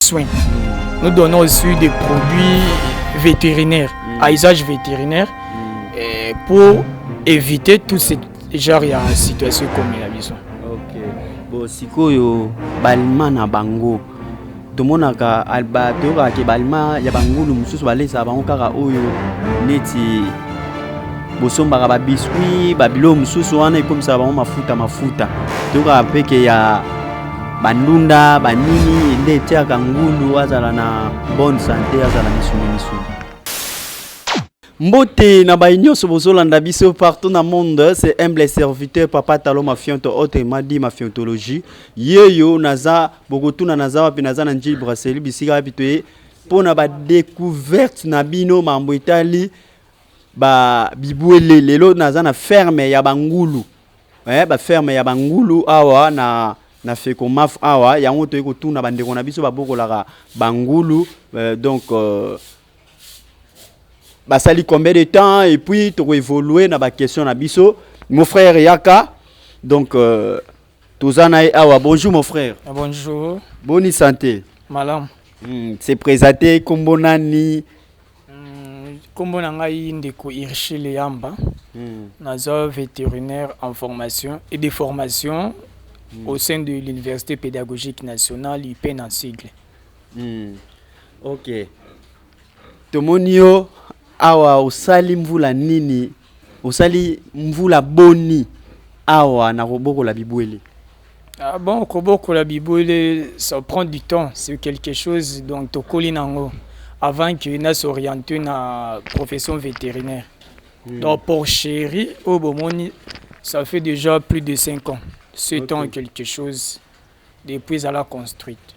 soins. Nous donnons aussi des produits vétérinaires, à usage vétérinaire, pour éviter tout ce genre de situation comme la maison. Ok. Bon, sikoyo balma na bango. Tomonaka alba toka ke balma ya bangulu mususu balesa bango kaka oyo neti bosombaka ba biscuit babilo mususu wana ikomisa bango mafuta toka peke ya bandunda banini nde tiaka ngulu azala na bonne santé azala misuni. Mbote na bainyoso bozolanda biso partout na monde, c'est humble serviteur Papa Talo Mafionto autrement dit Mafiontologie. Yeyo naza bokotuna naza wapi naza na njili brasserie bisika wapi toye pona ba découverte na bino mambo itali ba bibwele lelo naza na ferme ya bangulu. Ba ferme ya bangulu awa na feko maf awa yango toye kotuna bandeko na biso babokolaka bangulu donc basali combien de temps et puis tu évoluer na ba question na biso mon frère Yaka donc tozana awa bonjour mon frère. Bonjour. Bonne santé. Malam. C'est présenté Kombonani. Kombonanga ndeko Irchile Yamba. Naza vétérinaire en formation et de formation au sein de l'Université pédagogique nationale UPN en sigle. OK. Tomonio awa usali mvula nini usali mvula boni awa na koboko la bibwele. Ah bon, koboko la bibwele ça prend du temps, c'est quelque chose donc tokoli nango avant que na s'orienter na profession vétérinaire. Donc pour chéri au bomoni ça fait déjà plus de 5 ans. 7 ans quelque chose depuis à la construite.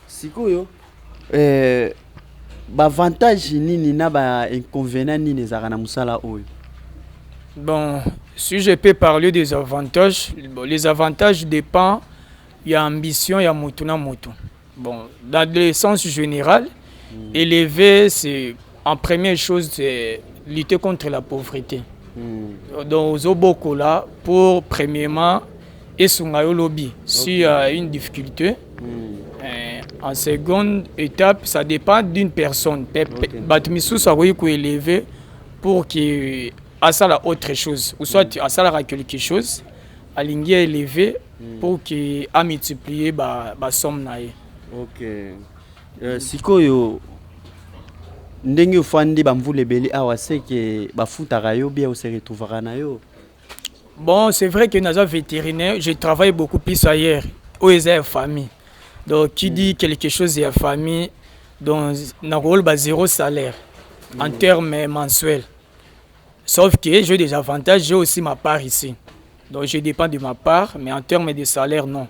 Sikoyo avantage nini na ba inconvénient nini ezaka na musala oyo? Bon, si je peux parler des avantages, les avantages dépendent il y a ambition, il y a moto na moto. Bon, dans le sens général, élever c'est en première chose c'est lutter contre la pauvreté. Donc aux oboko là pour premièrement et sungayo lobby s'il y a une difficulté. En seconde étape, ça dépend d'une personne. Batmisou ça va élever pour qu'il a ça la autre chose. Ou soit à ça la quelque chose, à l'ingé élevé pour qu'il a multiplié ba somme nae. OK. Sikoyo ndenge fandi bamvule beli awa seke bafutaka yo bien se retrouvera na yo. Bon, c'est vrai que dans un vétérinaire, je travaille beaucoup plus ailleurs, où ils ont famille. Donc, qui dit quelque chose de la famille, donc, on a rôle zéro salaire en termes mensuels. Sauf que j'ai des avantages, j'ai aussi ma part ici. Donc, je dépends de ma part, mais en termes de salaire, non.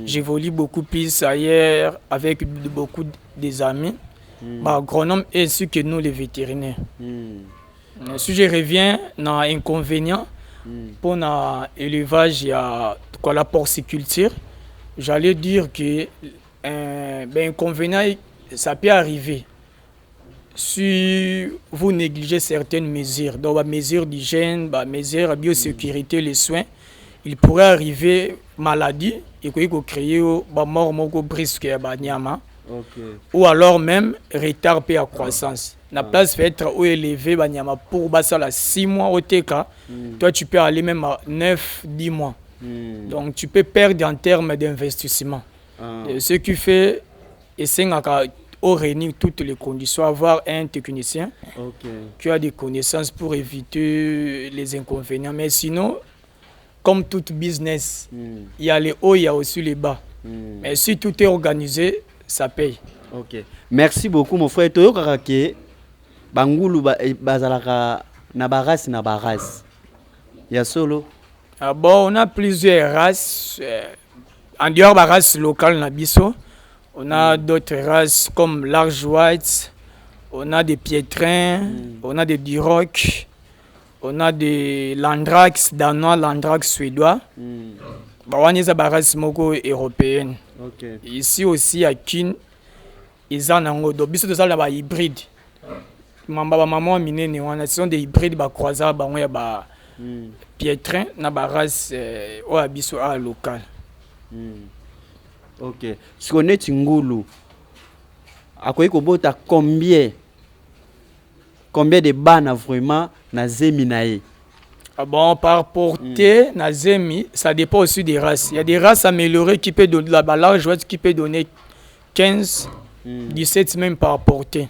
J'évolue beaucoup plus ailleurs avec beaucoup des amis, agronomes ainsi que nous, les vétérinaires. Si je reviens dans l'inconvénient, pour l'élevage, il y a la porciculture. J'allais dire que inconvénient, ça peut arriver si vous négligez certaines mesures. Donc, les mesures d'hygiène, les mesures de biosécurité, les soins, il pourrait arriver maladie et qu'il faut créer une mort brisque ou alors même retard à croissance. La place va être élevée pour 6 mois au TK. Toi, tu peux aller même à 9-10 mois. Donc, tu peux perdre en termes d'investissement. Ce qui fait, essayer de réunir toutes les conditions, avoir un technicien qui a des connaissances pour éviter les inconvénients. Mais sinon, comme tout business, il y a les hauts, il y a aussi les bas. Mais si tout est organisé, ça paye. OK. Merci beaucoup, mon frère. Toyo Karake, Bangulu bazalaka na baras na baras. Ya solo. Ah bon, on a plusieurs races. En dehors de la race locale, on a d'autres races comme large white, on a des piétrins, on a des durocs, on a des landrax danois, landrax suédois. On a des races européennes. Ici aussi à Kin, ils en ont d'autres. Ils sont des hybrides. Maman minene, on a des hybrides croisés, piétrin na race au abisso à local. Ok. Si on est ngulu, akoyi kobota combien de bana vraiment na zemi na ye? Ah bon, par portée, na zemi, ça dépend aussi des races. Il y a des races améliorées qui peuvent donner la large qui peut donner 15, 17 même par portée.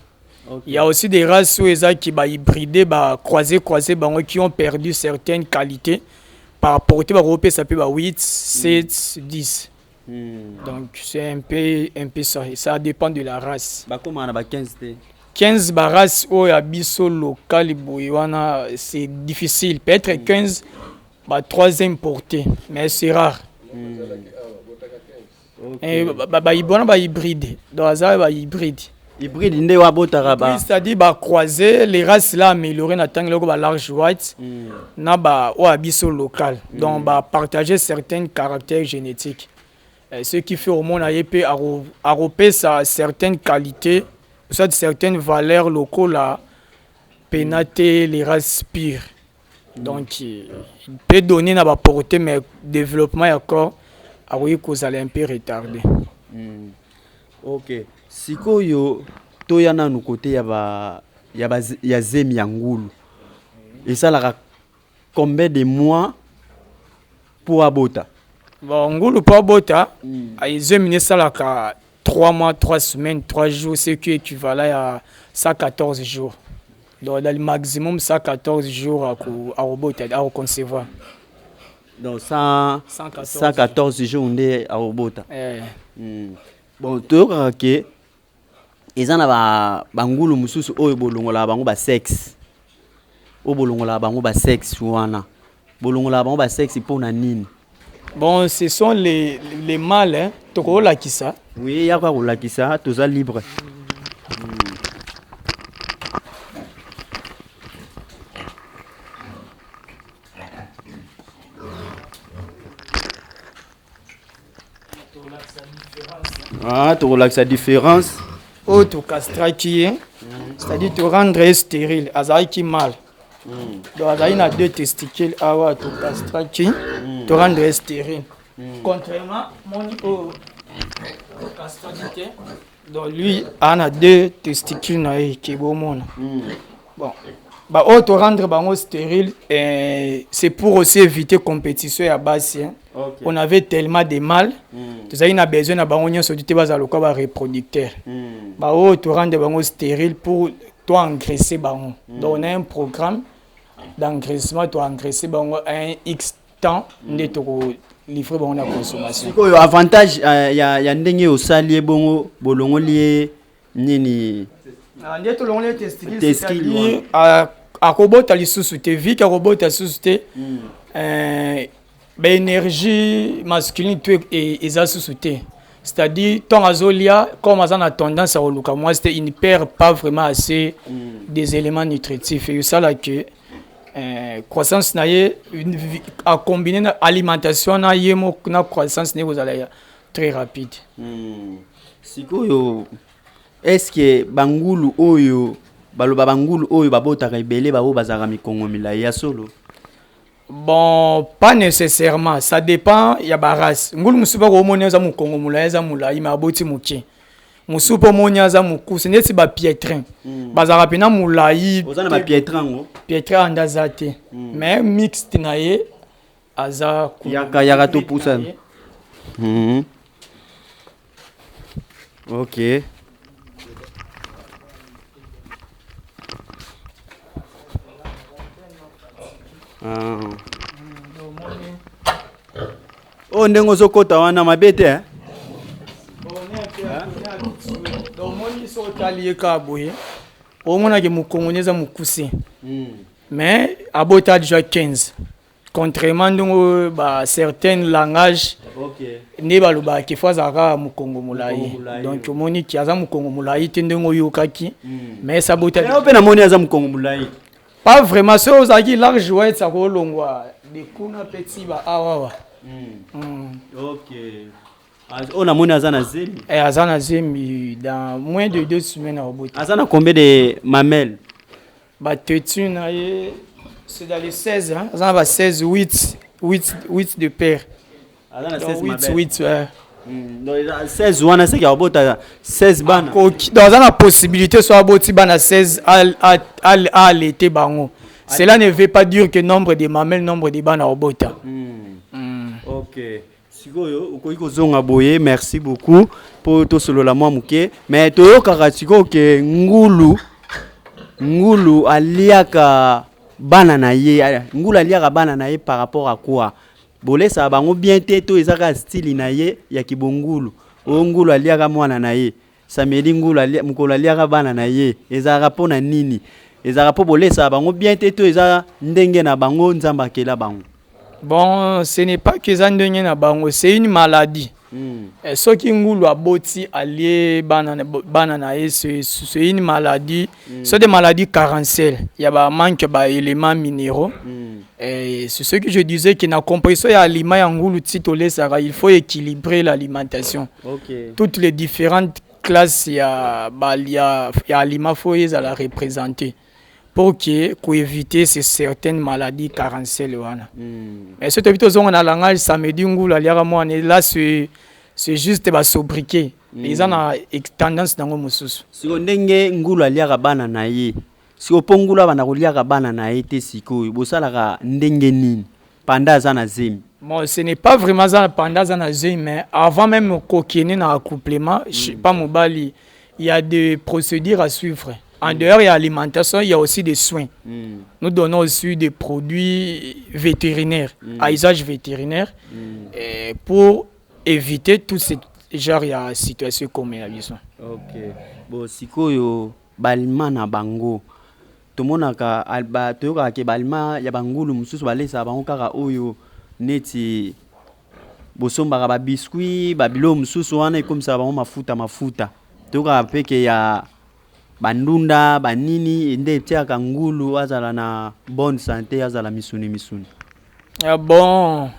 Okay. Il y a aussi des races qui sont hybridées, croisées, qui ont perdu certaines qualités. Par portée, ça peut être 8, 7, 10. Donc c'est un peu ça. Ça dépend de la race. Comment on a 15 15 races au abisso local, c'est difficile. Peut-être 15, troisième portée, mais c'est rare. Et hybride. Donc ça hybride. Hybride ndé wa bota ba. C'est-à-dire croiser les races là améliorées na tango ba large white na ba au abisso local. Donc partager certains caractères génétiques. Ce qui fait au monde peut arroper certaines qualités, certaines valeurs locales là, pénater les races pires. Donc il peut donner na portée mais développement encore a oui que ça un peu retardé. Ok. Sikoyo toyana no côté ya zemi ya ngulu. Et ça la combien de mois pour abota? Bon, ngulu pour abota, zemi ça la 3 mois, 3 semaines, 3 jours, c'est qui équivalent à 114 jours. Donc dans le maximum 114 jours à robota à concevoir. Donc 114 jours ndé à robota. Bon, to que ezana ba ngulu mususu oyo bolongola bango ba sexe. O bolongola bango ba sexe wana. Bolongola bango ba sexe pour na nini? Bon, ce sont les mâles, hein. Toko la kisa. Oui, ya kwa la kisa, toza libre. Ah, tu relaxes la différence. Oh, tu castres qui est, c'est-à-dire tu rendre stérile, azai qui mal. Donc, azai a 2 testicules, awa tu castres qui, tu rendre stérile. Contrairement, mon castralité, donc lui, on a 2 testicules qui est bon. Bon. Bah, tu rendre stérile, c'est pour aussi éviter compétition à base. Okay. On avait tellement de mal, tu as besoin de reproducteur. Bah, tu rendre stérile pour toi engraisser. Donc, on a un programme d'engraissement, tu engraisser un X temps de livrer la consommation. Avantage, il y a ndenge au salier bongo bolongo lié nini. Ndé to longo les testicules à robot à l'issue te vie qu'à robot à suscité énergie masculine et ça suscité. C'est-à-dire ton azolia comme on a tendance à reluka moi c'était il ne perd pas vraiment assez des éléments nutritifs et ça là que croissance naie à combiner alimentation na yemo na croissance ne vous allez très rapide. Sikoyo est-ce que bangulu oyo baloba bangulu oyo babota rebelle babo bazara mikongo milai ya solo? Bon, pas nécessairement, ça dépend ya baras. Ngulu musuba ko moni za mukongo mulai za mulai ma boti muki. Musupo moni za muku, ce n'est pas piétrin. Bazara pena mulai. Ozana ba piétrin ngo. Piétrin andazate. Mais mixte naie aza yaka to pousa. OK. Oh ndengo zokota wana mabete hein? Donc moni so talié ka boye. O mona ke mukongonyeza mukuse. Mais abota déjà 15. Contrairement donc certains langages ne baloba ki fazaka mukongo mulai. Donc moni ki aza mukongo mulai tendengo yokaki. Mais ça bota. Mais on na moni aza mukongo mulai. Pas vraiment, c'est aux aguilles large, ouais, ça roule des kuna petits, awa. Ok. On a mon azana zemi. Azana zemi, dans moins de 2 semaines au bout. Azana combien de mamelles? Bah, c'est dans les 16, hein. Azana 16, 8 de paire. Azana 16 8, 8, ouais. Donc 16 wana c'est qu'il bota 16 bana. Dans la possibilité soit boti bana 16 à l'été bango. Cela ne veut pas dire que nombre de mamelles, nombre de bana obota. OK. Sikoyo ukoiko zonga boye, merci beaucoup pour tout solo la moi muke. Mais to karatiko ke ngulu aliaka bana na ye. Ngulu aliaka bana na ye par rapport à quoi? Bolé ça bango bien te to ezaka style na ye ya kibongulu. O ngulu aliaka mwana na ye. Samedi ngulu aliaka mukolo aliaka bana na ye. Ezaka pona nini? Ezaka po bolé ça bango bien te to ezaka ndenge na bango nzamba kela bango. Bon, ce n'est pas que ça ndenge na bango, c'est une maladie. Ce qui ngulu aboti allié banana c'est une maladie, c'est des maladies carencelles. Il y a un manque d'éléments minéraux. C'est ce que je disais que na compression ya aliment ya ngulu titolé ça, il faut équilibrer l'alimentation. Toutes les différentes classes ya aliments faut les la représenter pour éviter ces certaines maladies carencelles. Mais ce que on a langage samedi ngulu aliara moi là c'est juste ba sobriquet. Ils ont tendance dans le mususu. Si on ndenge ngulu aliara bana na ye. Si on pongula bana koliaka bana na ye te sikoyo bosalaka ndenge nini panda za na zemi. Bon, ce n'est pas vraiment ça panda za na zemi, mais avant même kokene na accouplement, pas mobali, il y a des procédures à suivre. En dehors de l'alimentation, il y a aussi des soins. Nous donnons aussi des produits vétérinaires, à usage vétérinaire, pour éviter tout ce genre de situation comme la vie. OK. Bon, sikoyo balima na bango. Tomonaka alba toyoka ke balima ya bangulu mususu balesa bango kaka oyo neti bosombaka ba biscuit, ba bilo mususu wana ikomisa bango mafuta. Toyoka peke ya bandunda banini nde tiaka ngulu azala na bonne santé azala misuni. Ah bon,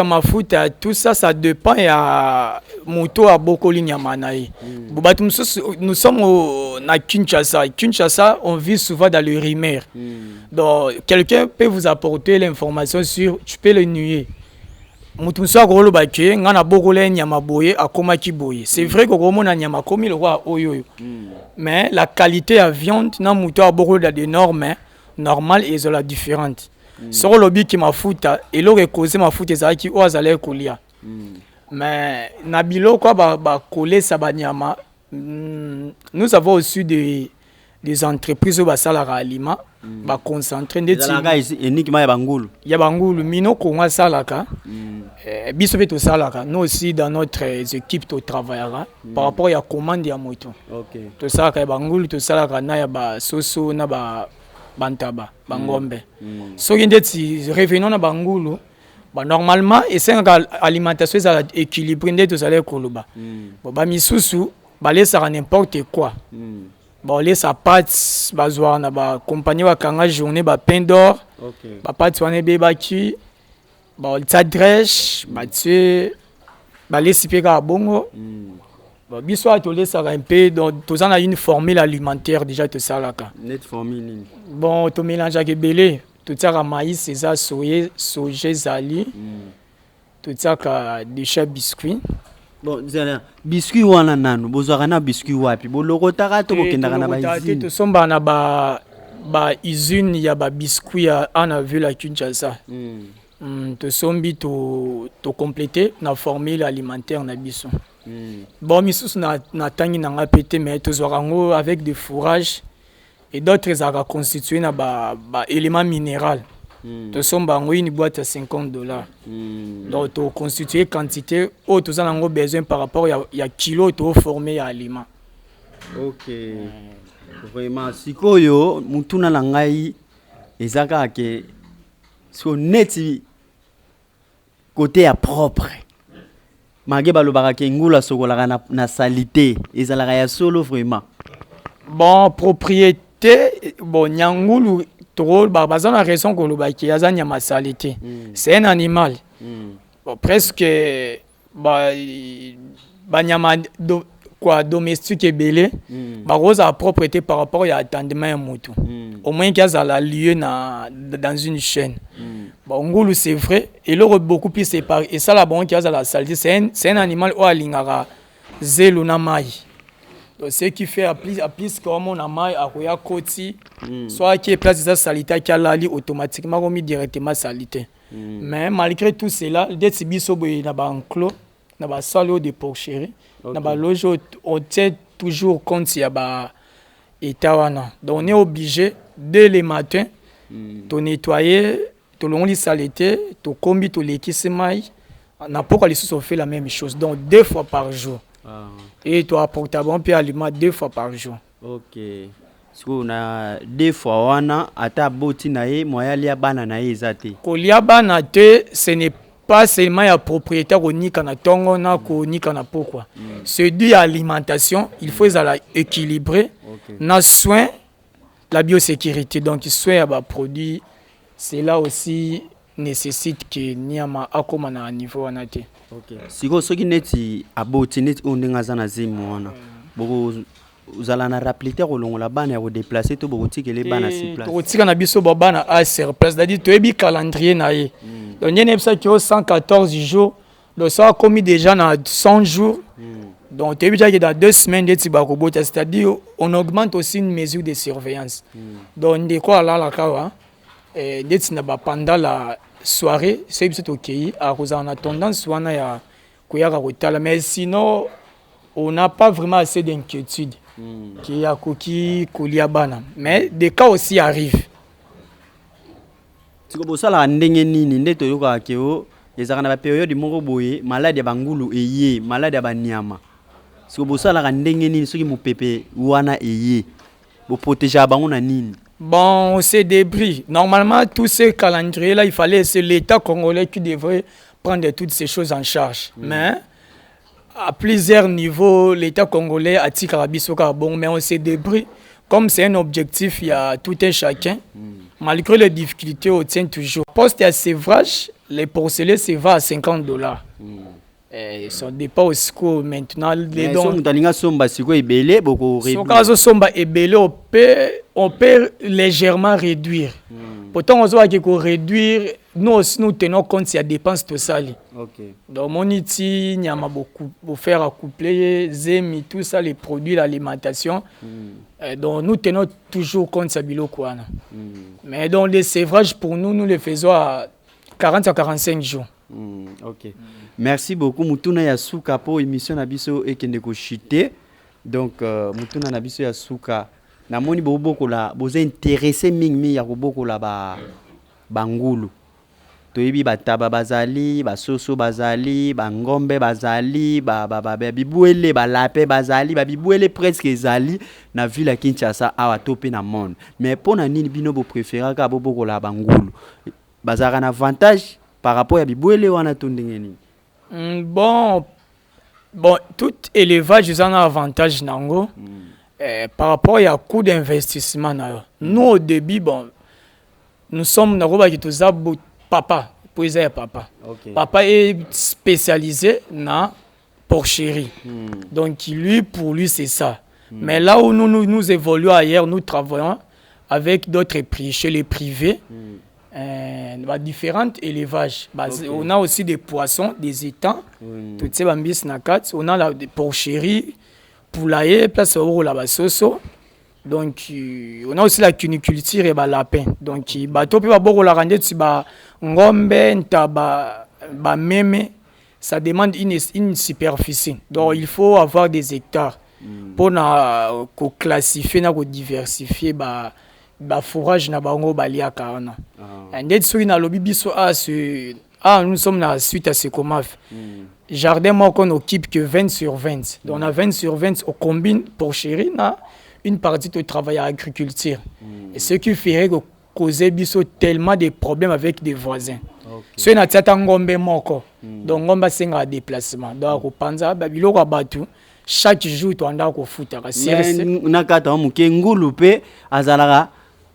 mafuta, tout ça, ça dépend ya moto à Bokoli Nyamanaï. Nous sommes à Kinshasa. Kinshasa, on vit souvent dans le Rimer. Donc, quelqu'un peut vous apporter l'information sur, tu peux le nuer. C'est vrai que mais la qualité de viande na muto a beaucoup de normes normales et de la différente. Sur le lobby qui m'a foutu et l'aurait causé ma foute ezaki qui azale kolia. Mais nabilo quoi ba coller sabanyama. Nous avons aussi des entreprises au salara aliment ba concentrer des uniquement ya bangulu mino konga salaka biso beto salaka nous aussi dans notre équipe to travaillera par rapport à commande ya moto. To salaka bangulu to salaka na ya ba soso na ba bantaba bangombe. Soki ndeti revenons na bangulu ba normalement et c'est alimentation ça équilibré ndeto zale koloba. Ba misusu ba laisser n'importe quoi. Bon, les sapats, bazouar na ba compagnie wa kanga journée ba pain d'or. Ba pati wane be baki. Ba tsadresh, ba tue ba les sipeka bongo. Ba biso to laisser un peu donc tous en a une formule alimentaire déjà tout ça là ka. Net formule. Bon, to mélange avec belé, tout ça ka maïs, c'est ça soja zali. Tout ça ka déjà biscuit. Bon, biscuit wana nanu bozwaka na biscuit wapi bolokotaka to bokendaka na baizine to somba na ba usine ya ba biscuit ya ana vu la Kinshasa. To sombi to compléter na formule alimentaire na biso. Bon misusu na tangi na ngapete mais to zorango avec des fourrages et d'autres à constituer na ba éléments minéraux. To somba une boîte à $50. Donc to constituer quantité au to zango besoin par rapport ya kilo to former aliment. OK. Vraiment sikoyo mutuna na ngai ezaka ke so neti côté ya propre. Mage balobaka ke ngula sokolaka na salité ezalaka ya solo vraiment. Bon propriété bon nyangulu trop bazan a raison que le qui a ma salité. C'est un animal. Bon, presque nyama quoi domestique et belé. Ba rose a propriété par rapport à attendement moto. Au moins qu'il y a la lieu dans une chaîne. Bon, ngulu c'est vrai, et l'autre beaucoup plus séparé. Et ça, la banque qui a la saleté, c'est un animal où alingara zelo na mai. Donc, ce qui fait à plus comme on a mai à Roya Koti, soit qui est place de sa salité qui a lali automatiquement remis directement salité. Mais malgré tout cela, dès que biso boy na ba enclos, na ba salle de porcherie, na ba loge on tient toujours compte ya ba etawana. Donc on est obligé dès le matin de nettoyer tout le monde saleté, tout combi tout l'équipe mai. Na pas les sous fait la même chose. Donc 2 fois par jour. Et tu apportes bon puis aliment 2 fois par jour. OK. So na 2 fois wana ata boti na ye moya lia bana na ye ezate. Ko lia bana te, ce n'est pas seulement ya propriétaire au nika na tongo na ko nika na pourquoi. C'est dû à l'alimentation, il faut ça équilibrer. Na soin la biosécurité donc soin ya ba produit, c'est là aussi nécessite que niama akoma na niveau wana te. OK. Siko soki neti aboti neti ondenga za na zimu wana. Boko uzala na rappeler kolongola bana ya ko déplacer to boko tikele bana sur place. To tika na biso bana a sur place, c'est-à-dire to ebi calendrier na ye. Donc il y a ça qui a 114 jours, donc ça a commis déjà dans 100 jours. Donc tu as déjà que dans 2 semaines c'est-à-dire on augmente aussi une mesure de surveillance. Donc de quoi là la kawa pendant la soirée, c'est OK. On a tendance à mais sinon on n'a pas vraiment assez d'inquiétude. Qui a coquille, koliabana. Mais des cas aussi arrivent. Si vous avez ndenge nini ndeto yoka keo ezaka na période moko boye malade ya bangulu eye malade ya banyama. Si vous avez ndenge nini soki mupepe wana eye bo protéger bango na nini. Bon, c'est débris. Normalement, tous ces calendriers là, il fallait c'est l'État congolais qui devrait prendre toutes ces choses en charge. Mais à plusieurs niveaux, l'État congolais a tiré Karabiso Carbon, mais on s'est débris. Comme c'est un objectif, il y a tout un chacun. Malgré les difficultés, on tient toujours. Poste à sévrage, les porcelains se vendent à $50. Et ça dépend aussi maintenant. Les dons. On peut légèrement réduire. Pourtant, on voit qu'il faut réduire. Nous aussi, nous tenons compte s'il y a dépenses tout ça. Donc, mon iti, il y a beaucoup pour faire accoupler, zemi, tout ça, les produits, l'alimentation. Donc, nous tenons toujours compte de ça. Mais donc, les sévrages, pour nous, nous les faisons à 40 à 45 jours. OK. Merci beaucoup. Mutuna Yasuka pour émission Nabiso et Kendeko Chité. Donc, Mutuna Nabiso Yasuka. Namoni boko la boza intéressé mingi ya boko la bangulu. Toyebi bataba bazali, basoso bazali, bangombe bazali, bibuele balape bazali, bibuele presque ezali na ville ya Kinshasa awa topé na monde. Mais pona nini bino bo préférer ka boko la bangulu. Bazara un avantage par rapport à bibuele wana tondenge nini. Bon, tout élevage ils ont un avantage nango. Par rapport à coût d'investissement, nous au début, nous sommes dans le papa, papa. Papa est spécialisé dans porcherie. Donc lui, pour lui, c'est ça. Mais là où nous évoluons ailleurs, nous travaillons avec d'autres prix, chez les privés, différents élevages. On a aussi des poissons, des étangs, toutes ces bambis nakats. On a la porcherie. Poulailler, place au la basoso. Donc, on a aussi la cuniculture et la lapin. Donc, bateau peut avoir la rendre si ba ngombe, ba meme, ça demande une superficie. Donc, il faut avoir des hectares pour classifier, diversifier ba fourrage na bango balia kana. Et sur une lobby biso nous sommes là suite à ce comment jardin moi qu'on occupe que 20 sur 20. Donc on a 20 sur 20 on combine porcherie na une partie de travail à l'agriculture. Et ce qui ferait que causer biso tellement de problèmes avec des voisins. Ce na tata ngombe moko. Donc ngomba senga déplacement. Donc au panza babilo batu chaque jour tu anda ko futa ka CRC. Na kata muke ngulu pe azalaka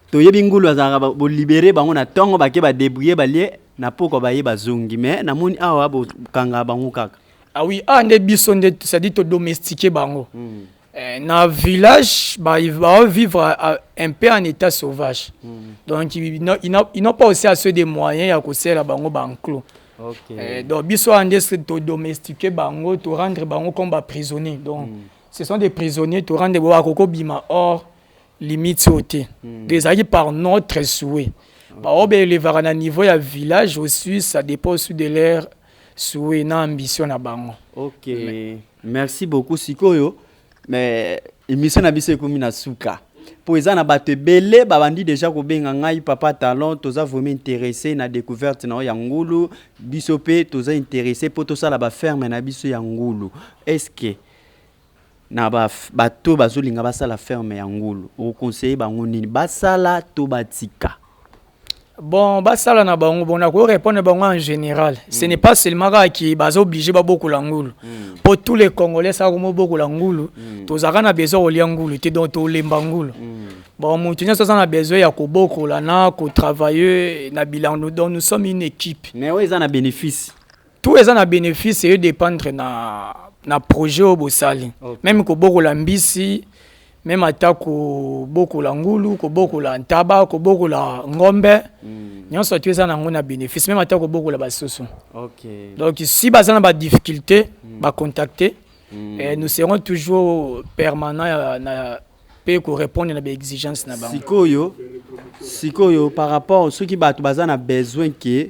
to yebi ngulu azalaka bo libérer bango na tongo ba ke ba débrouiller balie na poko baye bazongi mais na moni awa bo kanga bango kaka. Ah oui, nde biso nde ça dit to domestiquer bango. Dans le village, bah, ils vont vivre un peu en état sauvage. Donc, ils n'ont pas aussi assez de moyens à cause de la bango banclo. Donc, ils sont en train de domestiquer bango, de rendre bango comme prisonniers. Donc, ce sont des prisonniers, de rendre bango bima hors limite sauté. Des amis par notre souhait. Bah, on peut élever à un niveau du village aussi, ça dépend aussi de leur souhait et ambition à bango. Ok, merci beaucoup Sikoyo. Mais émission na biso ekomi na suka. Pour eza na bato belé babandi déjà ko benga ngai Papa Talon, toza vraiment intéressé na découverte na ya ngulu, biso pe toza intéressé pour to sala ba ferme na biso ya ngulu. Est-ce que na bato bazolinga basala ferme ya ngulu, o conseiller bango nini basala to batika? Bon, basala na bango, bon, on répondre bango en général. Ce n'est pas seulement qui est obligé de beaucoup l'angoulou. Pour tous les Congolais, ça comme beaucoup l'angoulou. Tous arana a besoin de l'angoulou, tu dois tout l'embangoulou. Bon, mon tenant ça a besoin de beaucoup lana, de travailler, na bilan nous sommes une équipe. Mais oui, ça a bénéfice. Tous les ans a bénéfice et dépendre na projet au Bossali. Même que beaucoup l'ambisi. Même attaque beaucoup la ngulu, beaucoup la ntaba, beaucoup la ngombe. Nous sommes tous en bénéfice. Même attaque beaucoup la basoso. Donc si vous avez des difficultés, contacter. Nous serons toujours permanents pour répondre à des exigences. Sikoyo, par rapport à ceux qui ont besoin que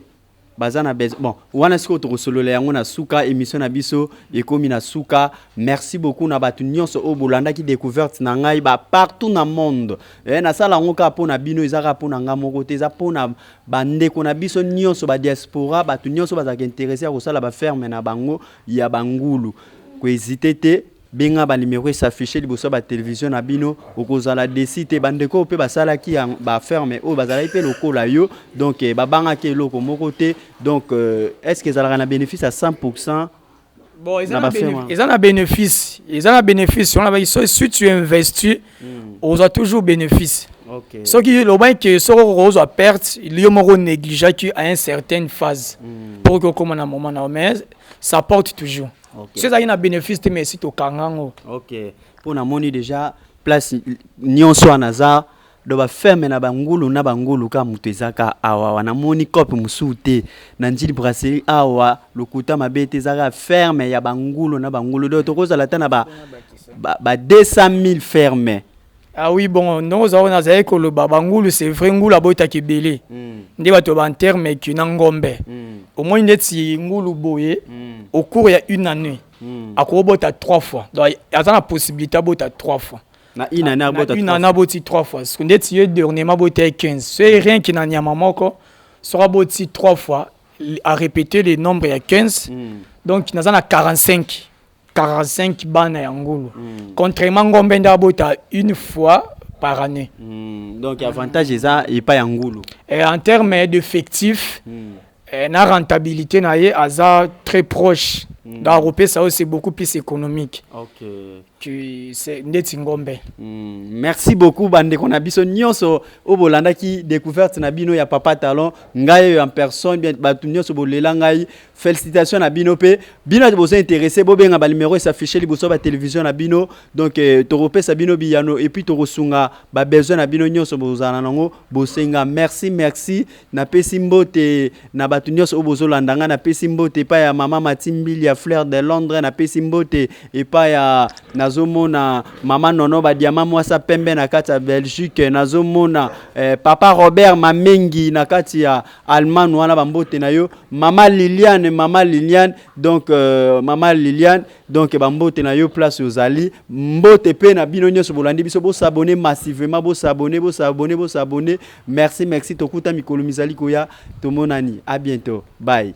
bon, wana siko to solo yango na suka émission na biso ekomi na suka. Merci beaucoup na batu nyonso o bolanda ki découverte na ngai ba partout na monde. Na sala ngoka po na bino ezaka po na ngamo kote za po na bande ko na biso nyonso ba diaspora batu nyonso bazaka intéressé ko sala ba ferme na bango ya bangulu. Ko hésiter te benga ba numéro s'afficher liboso ba télévision na bino okozala décider bande ko pe basala ki ba ferme o bazala pe lokola yo donc ba banga ke loko moko te donc est-ce que ça a un bénéfice à 100%? Bon, ils ont un bénéfice. Ils ont un bénéfice. Si tu investis, on a toujours bénéfice. Ce qui est le moins que ce rose à perte, il y a un négligé à une certaine phase. Pour que comme un moment, mais ça porte toujours. Si ça a un bénéfice, mais c'est au Kangango. Ok. Pour la monnaie déjà, place Nyon soit Nazar. Do ba ferme na bangulu ka mutezaka awa wana moni kope musute na njili brasserie awa lokuta mabete zaka ferme ya bangulu na bangulu do tokoza la tana ba 200 000 ferme. Ah oui, bon, nous avons nazé que le bangulu c'est vrai ngulu abota kibele. Ndi bato ba terme ki na ngombe. Au moins ndeti ngulu boye au cours il y a une année. Akobota 3 fois. Donc il y a la possibilité bota 3 fois. Na une année aboti 3 fois. Ce qu'on dit c'est dernièrement bota 15. C'est rien qui n'a nyamamoko sera boti 3 fois à répéter les nombres à 15. Donc nous avons 45 bana ya ngulu. Contrairement ngombe ndabota une fois par année. Donc l'avantage est ça et pas ngulu. Et en termes d'effectifs la rentabilité est très proche. Dans l'Europe, ça c'est beaucoup plus économique. Ok. C'est Ngombe. Merci beaucoup, bande qu'on a biso nyonso au Bolanda qui découverte na bino ya Papa Talon ngai en personne bien batu nyonso bolela ngai félicitations na bino pe bino de vous intéresser bo benga ba numéro s'afficher liboso ba télévision na bino donc Europe sa bino biyano et puis to rosunga ba besoin na bino nyonso bozana nango bosenga merci na pesi mbote na batu nyonso o bozolanda nga na pesi mbote pa ya mama Matimbili ya Fleur de Londres na pesi mbote et pa ya nazomona mama nono ba diama mwasa pembe na kati ya Belgique nazomona papa Robert Mamengi na kati ya Allemagne wana bambote na yo mama Liliane donc mama Liliane donc bambote na yo place aux ali mbote pe na bino nyonso bolandi biso bo s'abonner massivement bo s'abonner merci tokuta mikolo mizali koya tomonani à bientôt bye.